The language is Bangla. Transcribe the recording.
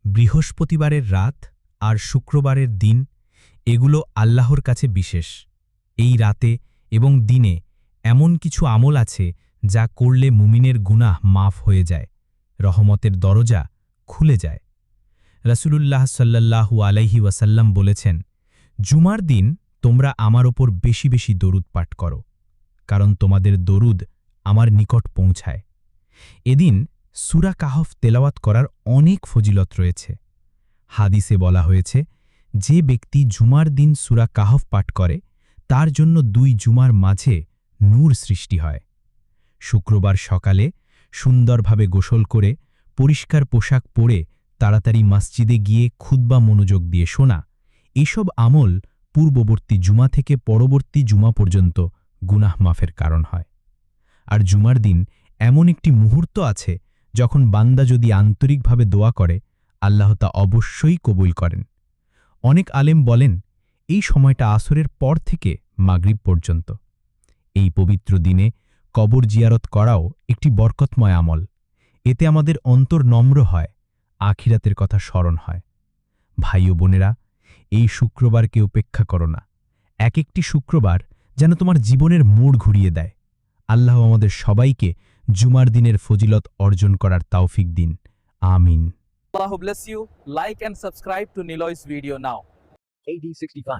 বৃহস্পতিবারের রাত আর শুক্রবারের দিন এগুলো আল্লাহর কাছে বিশেষ। এই রাতে এবং দিনে এমন কিছু আমল আছে যা করলে মুমিনের গুনাহ মাফ হয়ে যায়, রহমতের দরজা খুলে যায়। রাসূলুল্লাহ সাল্লাল্লাহু আলাইহি ওয়াসাল্লাম বলেছেন, জুমার দিন তোমরা আমার ওপর বেশি বেশি দরুদ পাঠ করো, কারণ তোমাদের দরুদ আমার নিকট পৌঁছায়। এদিন সূরা কাহফ তেলাওয়াত করার অনেক ফজিলত রয়েছে। হাদিসে বলা হয়েছে, যে ব্যক্তি জুমার দিন সূরা কাহফ পাঠ করে তার জন্য 2 জুমার মাঝে নূর সৃষ্টি হয়। শুক্রবার সকালে সুন্দরভাবে গোসল করে পরিষ্কার পোশাক পরে তাড়াতাড়ি মসজিদে গিয়ে খুতবা মনোযোগ দিয়ে শোনা, এসব আমল পূর্ববর্তী জুমা থেকে পরবর্তী জুমা পর্যন্ত গুনাহ মাফের কারণ হয়। আর জুমার দিন এমন একটি মুহূর্ত আছে যখন বান্দা যদি আন্তরিকভাবে দোয়া করে, আল্লাহ তা অবশ্যই কবুল করেন। অনেক আলেম বলেন, এই সময়টা আসরের পর থেকে মাগরিব পর্যন্ত। এই পবিত্র দিনে কবর জিয়ারত করাও একটি বরকতময় আমল। এতে আমাদের অন্তর নম্র হয়, আখিরাতের কথা স্মরণ হয়। ভাই ও বোনেরা, এই শুক্রবারকে উপেক্ষা করো না। এক একটি শুক্রবার যেন তোমার জীবনের মোড় ঘুরিয়ে দেয়। আল্লাহ আমাদের সবাইকে জুমার দিনের ফজিলত অর্জন করার তৌফিক দিন। আমিন। Allah bless you. Like and subscribe to Niloy's video now. AD65